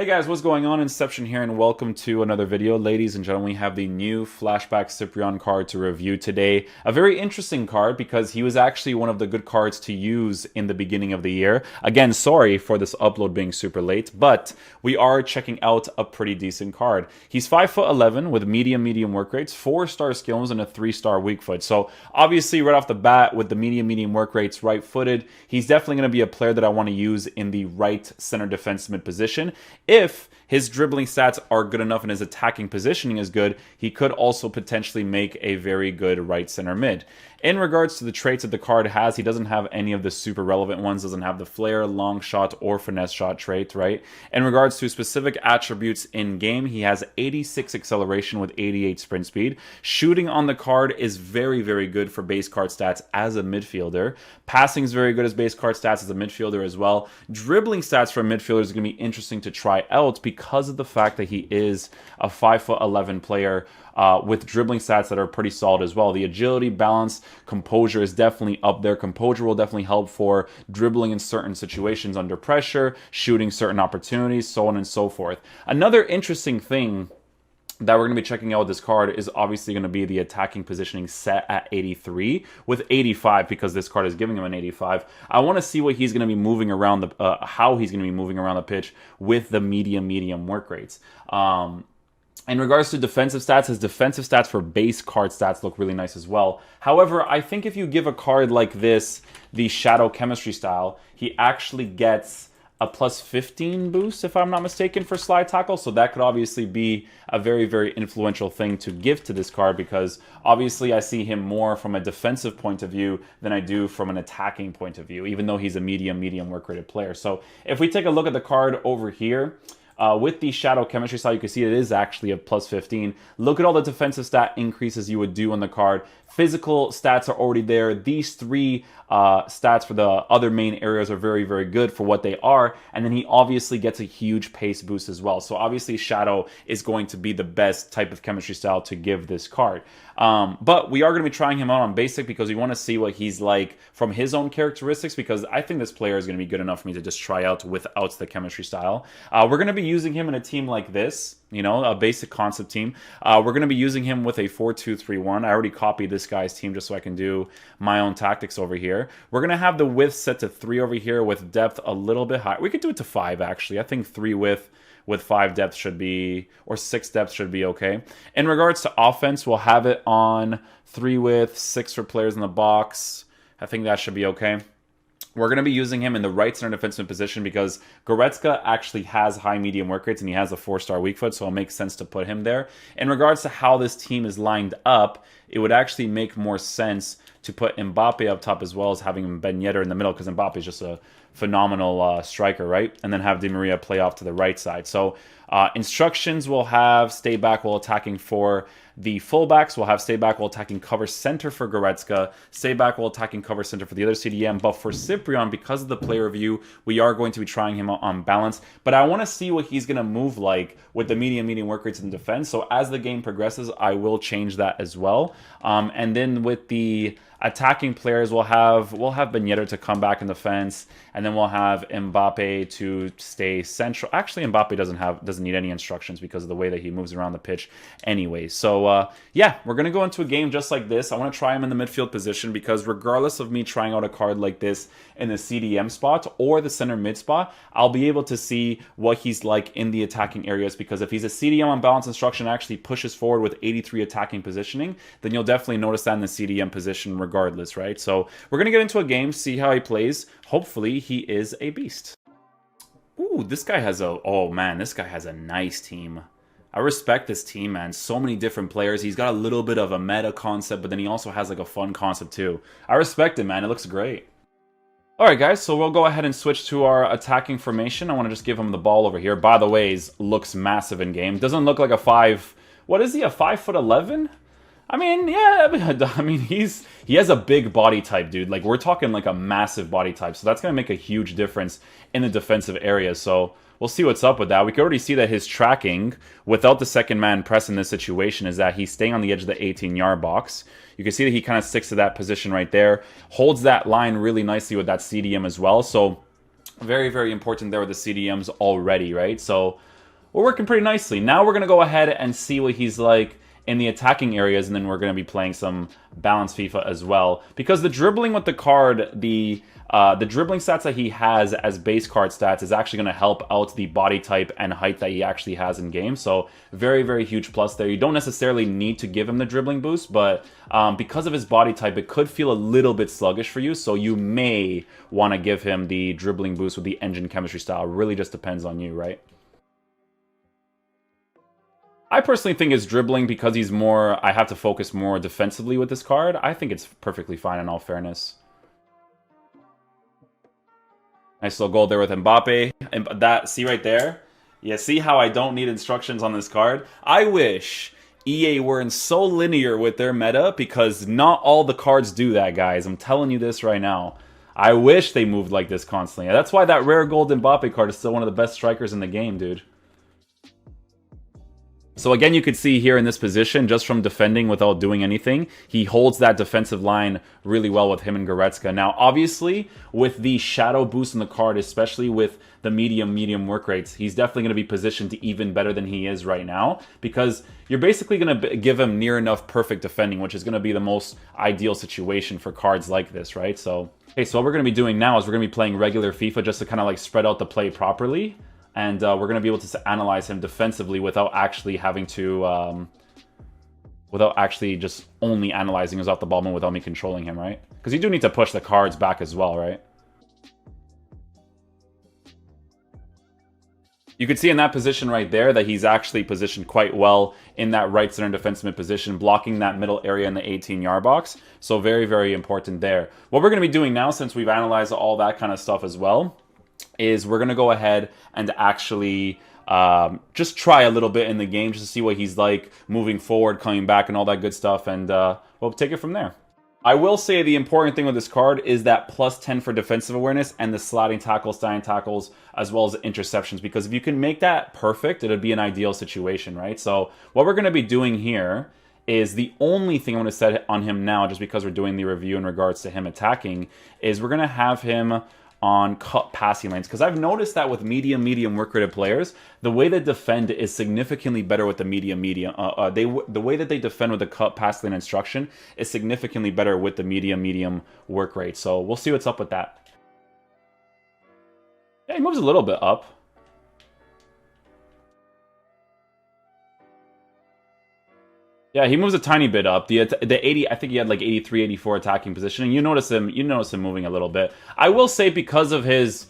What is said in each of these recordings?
Hey guys, what's going on? Inception here, and welcome to another video. Ladies and gentlemen, we have the new Flashback Cyprien card to review today. A very interesting card because he was actually one of the good cards to use in the beginning of the year. Again, sorry for this upload being super late, but we are checking out a pretty decent card. He's 5'11" with medium work rates, 4-star skills, and a 3-star weak foot. So obviously, right off the bat, with the medium work rates, right-footed, he's definitely going to be a player that I want to use in the right center defense mid position. If his dribbling stats are good enough and his attacking positioning is good, he could also potentially make a very good right center mid. In regards to the traits that the card has, he doesn't have any of the super relevant ones, doesn't have the flare, long shot, or finesse shot trait, right? In regards to specific attributes in game, he has 86 acceleration with 88 sprint speed. Shooting on the card is very good for base card stats as a midfielder. Passing is very good as base card stats as a midfielder as well. Dribbling stats for a midfielder is going to be interesting to try out because of the fact that he is a 5'11" player with dribbling stats that are pretty solid as well. The agility, balance, composure is definitely up there. Composure will definitely help for dribbling in certain situations under pressure, shooting certain opportunities, so on and so forth. Another interesting thing that we're going to be checking out with this card is obviously going to be the attacking positioning set at 83 with 85 because this card is giving him an 85. I want to see what he's going to be moving around how he's going to be moving around the pitch with the medium work rates. In regards to defensive stats, his defensive stats for base card stats look really nice as well. However, I think if you give a card like this the Shadow Chemistry style, he actually gets a plus 15 boost, if I'm not mistaken, for slide tackle. So that could obviously be a very influential thing to give to this card because obviously I see him more from a defensive point of view than I do from an attacking point of view, even though he's a medium work rated player. So if we take a look at the card over here, with the Shadow Chemistry style, you can see it is actually a plus 15. Look at all the defensive stat increases you would do on the card. Physical stats are already there. These three stats for the other main areas are very good for what they are. And then he obviously gets a huge pace boost as well. So obviously Shadow is going to be the best type of chemistry style to give this card. But we are going to be trying him out on basic because we want to see what he's like from his own characteristics, because I think this player is going to be good enough for me to just try out without the chemistry style. We're going to be using him in a team like this, you know, a basic concept team. We're going to be using him with a 4-2-3-1. I already copied this guy's team just so I can do my own tactics over here. We're going to have the width set to 3 over here with depth a little bit high. We could do it to 5, actually. I think 3 width with 5 depth should be, or 6 depth should be okay. In regards to offense, we'll have it on 3 width, 6 for players in the box. I think that should be okay. We're going to be using him in the right center defenseman position because Goretzka actually has high medium work rates and he has a 4-star weak foot, so it makes sense to put him there. In regards to how this team is lined up, it would actually make more sense to put Mbappe up top as well as having Ben Yedder in the middle, because Mbappe is just a phenomenal striker, right? And then have Di Maria play off to the right side. So instructions will have stay back while attacking for the fullbacks. We'll have stay back while attacking cover center for Goretzka, stay back while attacking cover center for the other CDM. But for Cyprien, because of the player view, we are going to be trying him out on balance. But I want to see what he's going to move like with the medium work rates in defense. So as the game progresses, I will change that as well. And then with the attacking players, we'll have Ben Yedder to come back in defense, and then we'll have Mbappe to stay central. Actually, Mbappe doesn't need any instructions because of the way that he moves around the pitch anyway. So yeah, we're gonna go into a game just like this. I want to try him in the midfield position because regardless of me trying out a card like this in the CDM spot or the center mid spot, I'll be able to see what he's like in the attacking areas, because if he's a CDM on balance instruction actually pushes forward with 83 attacking positioning, then you'll definitely notice that in the CDM position regardless, right? So we're going to get into a game, see how he plays. Hopefully he is a beast. Ooh, this guy has oh man, this guy has a nice team. I respect this team, man. So many different players. He's got a little bit of a meta concept, but then he also has like a fun concept too. I respect it, man. It looks great. Alright guys, so we'll go ahead and switch to our attacking formation. I want to just give him the ball over here. By the way, looks massive in game. Doesn't look like a 5... What is he, a 5'11"? I mean, yeah, I mean, he has a big body type, dude. Like, we're talking like a massive body type, so that's going to make a huge difference in the defensive area. So we'll see what's up with that. We can already see that his tracking without the second man press in this situation is that he's staying on the edge of the 18-yard box. You can see that he kind of sticks to that position right there, holds that line really nicely with that CDM as well. So Very, very important there with the CDMs already, right? So we're working pretty nicely. Now we're going to go ahead and see what he's like in the attacking areas, and then we're going to be playing some balanced FIFA as well. Because the dribbling with the card, the dribbling stats that he has as base card stats is actually going to help out the body type and height that he actually has in game. So very, very huge plus there. You don't necessarily need to give him the dribbling boost, but because of his body type, it could feel a little bit sluggish for you. So you may want to give him the dribbling boost with the engine chemistry style. It really just depends on you, right? I personally think it's dribbling because he's more... I have to focus more defensively with this card. I think it's perfectly fine in all fairness. Nice little goal there with Mbappe. And that, see right there? Yeah, see how I don't need instructions on this card? I wish EA weren't so linear with their meta because not all the cards do that, guys. I'm telling you this right now. I wish they moved like this constantly. That's why that rare gold Mbappe card is still one of the best strikers in the game, dude. So again, you could see here in this position, just from defending without doing anything, he holds that defensive line really well with him and Goretzka. Now, obviously, with the shadow boost in the card, especially with the medium work rates, he's definitely going to be positioned to even better than he is right now, because you're basically going to give him near enough perfect defending, which is going to be the most ideal situation for cards like this, right? So, okay, so what we're going to be doing now is we're going to be playing regular FIFA just to kind of like spread out the play properly. And we're going to be able to analyze him defensively without actually having to, without actually just only analyzing his off the ball move without me controlling him, right? Because you do need to push the cards back as well, right? You could see in that position right there that he's actually positioned quite well in that right center defensive mid position, blocking that middle area in the 18-yard box. So very, very important there. What we're going to be doing now, since we've analyzed all that kind of stuff as well, is we're going to go ahead and actually just try a little bit in the game just to see what he's like moving forward, coming back, and all that good stuff, and we'll take it from there. I will say the important thing with this card is that plus 10 for defensive awareness and the sliding tackles, sliding tackles, as well as interceptions, because if you can make that perfect, it would be an ideal situation, right? So what we're going to be doing here is the only thing I'm going to set on him now, just because we're doing the review in regards to him attacking, is we're going to have him on cut passing lanes, because I've noticed that with medium work rated players, the way they defend is significantly better with the medium. The way that they defend with the cut pass lane instruction is significantly better with the medium work rate. So we'll see what's up with that. Yeah, he moves a little bit up. Yeah, he moves a tiny bit up. The 80, I think he had like 83, 84 attacking positioning. You notice him moving a little bit. I will say because of his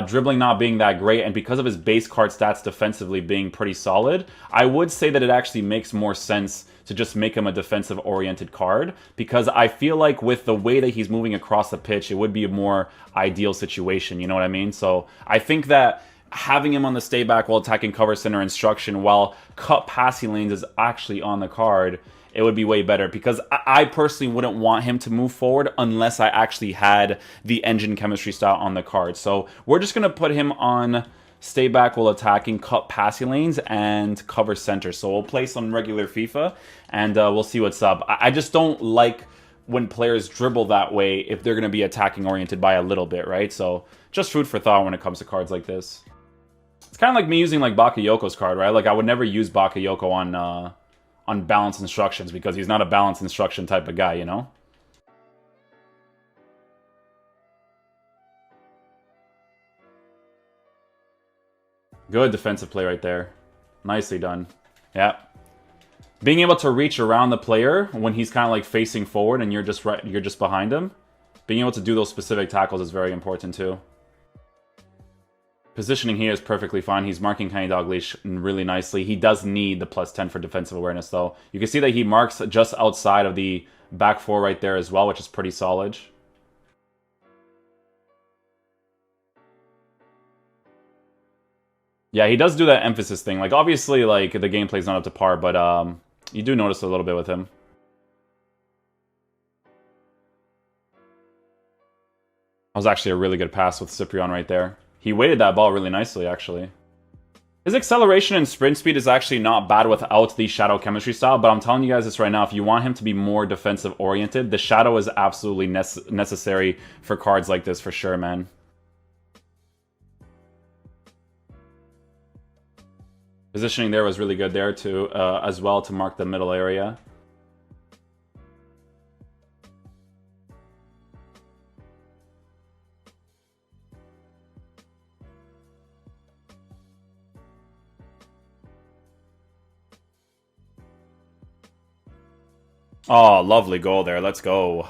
dribbling not being that great and because of his base card stats defensively being pretty solid, I would say that it actually makes more sense to just make him a defensive-oriented card, because I feel like with the way that he's moving across the pitch, it would be a more ideal situation, you know what I mean? So I think that having him on the stay back while attacking cover center instruction while cut passing lanes is actually on the card, it would be way better, because I personally wouldn't want him to move forward unless I actually had the engine chemistry style on the card. So we're just going to put him on stay back while attacking cut passing lanes and cover center. So we'll play some regular FIFA and we'll see what's up. I just don't like when players dribble that way if they're going to be attacking oriented by a little bit, right? So just food for thought when it comes to cards like this. It's kind of like me using like Bakayoko's card, right? Like I would never use Bakayoko on balance instructions because he's not a balance instruction type of guy, you know? Good defensive play right there. Nicely done. Yeah. Being able to reach around the player when he's kind of like facing forward and you're just behind him. Being able to do those specific tackles is very important too. Positioning here is perfectly fine. He's marking Kenny Dalglish really nicely. He does need the plus 10 for defensive awareness, though. You can see that he marks just outside of the back four right there as well, which is pretty solid. Yeah, he does do that emphasis thing. Like, obviously, like, the gameplay's not up to par, but you do notice a little bit with him. That was actually a really good pass with Cyprien right there. He weighted that ball really nicely, actually. His acceleration and sprint speed is actually not bad without the shadow chemistry style, but I'm telling you guys this right now, if you want him to be more defensive-oriented, the shadow is absolutely necessary for cards like this, for sure, man. Positioning there was really good there too, as well, to mark the middle area. Oh, lovely goal there. Let's go.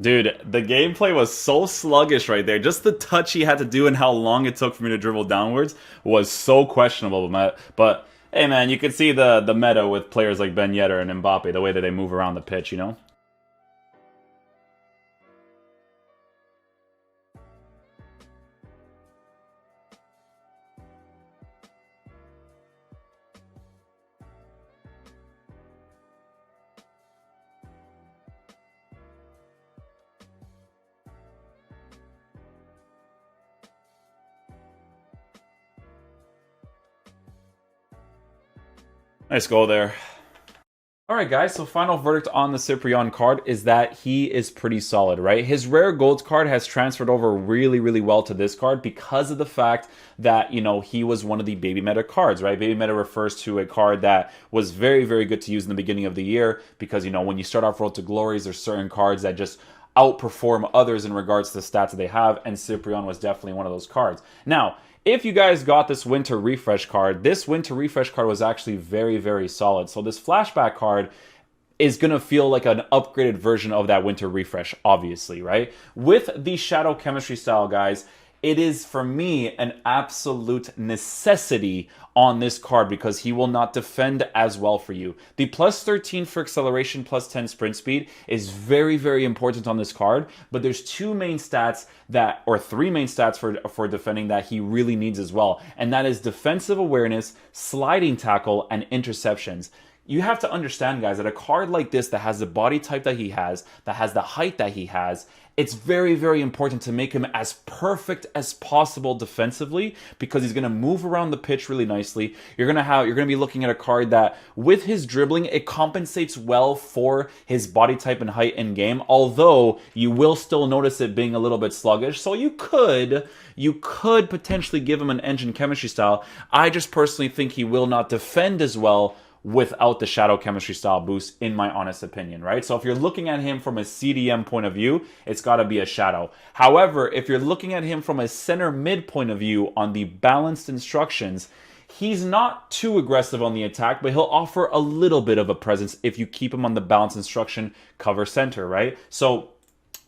Dude, the gameplay was so sluggish right there. Just the touch he had to do and how long it took for me to dribble downwards was so questionable. But hey, man, you can see the meta with players like Ben Yedder and Mbappe, the way that they move around the pitch, you know? Nice goal there. Alright guys, so final verdict on the Cyprien card is that he is pretty solid, right? His rare gold card has transferred over really, really well to this card because of the fact that, you know, he was one of the baby meta cards, right? Baby meta refers to a card that was very, very good to use in the beginning of the year because, you know, when you start off Road to Glories, there's certain cards that just outperform others in regards to the stats that they have, and Cyprien was definitely one of those cards. Now, if you guys got this Winter Refresh card, this Winter Refresh card was actually very, very solid. So this Flashback card is going to feel like an upgraded version of that Winter Refresh, obviously, right? With the Shadow Chemistry style, guys, it is, for me, an absolute necessity on this card because he will not defend as well for you. The plus 13 for acceleration, plus 10 sprint speed is very, very important on this card, but there's two main stats that, or three main stats for defending that he really needs as well, and that is defensive awareness, sliding tackle, and interceptions. You have to understand, guys, that a card like this that has the body type that he has, that has the height that he has, it's very, very important to make him as perfect as possible defensively because he's going to move around the pitch really nicely. You're going to be looking at a card that, with his dribbling, it compensates well for his body type and height in game, although you will still notice it being a little bit sluggish. So you could potentially give him an engine chemistry style. I just personally think he will not defend as well without the Shadow Chemistry style boost, in my honest opinion, right? So if you're looking at him from a CDM point of view, it's got to be a Shadow. However, if you're looking at him from a center mid point of view on the balanced instructions, he's not too aggressive on the attack, but he'll offer a little bit of a presence if you keep him on the balanced instruction cover center, right? So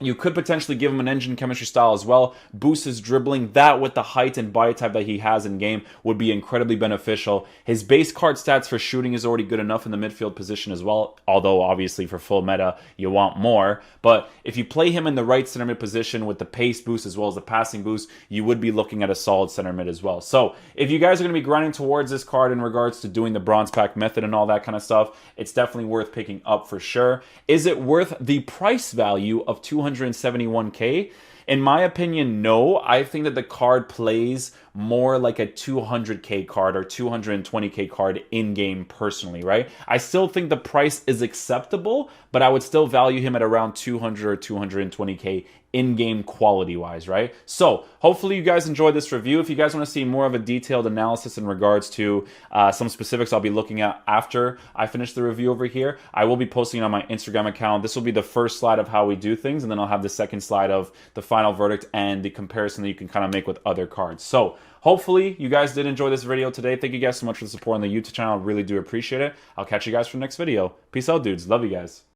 you could potentially give him an engine chemistry style as well, boost his dribbling. That, with the height and body type that he has in game, would be incredibly beneficial. His base card stats for shooting is already good enough in the midfield position as well, although obviously for full meta you want more. But if you play him in the right center mid position with the pace boost as well as the passing boost, you would be looking at a solid center mid as well. So if you guys are going to be grinding towards this card in regards to doing the bronze pack method and all that kind of stuff, it's definitely worth picking up for sure. Is it worth the price value of 271k? In my opinion, no. I think that the card plays more like a 200k card or 220k card in-game personally, right? I still think the price is acceptable, but I would still value him at around 200 or 220k in-game quality-wise, right? So hopefully you guys enjoyed this review. If you guys want to see more of a detailed analysis in regards to some specifics I'll be looking at after I finish the review over here, I will be posting it on my Instagram account. This will be the first slide of how we do things, and then I'll have the second slide of the final verdict and the comparison that you can kind of make with other cards. So hopefully you guys did enjoy this video today. Thank you guys so much for the support on the YouTube channel. I really do appreciate it. I'll catch you guys for the next video. Peace out, dudes. Love you guys.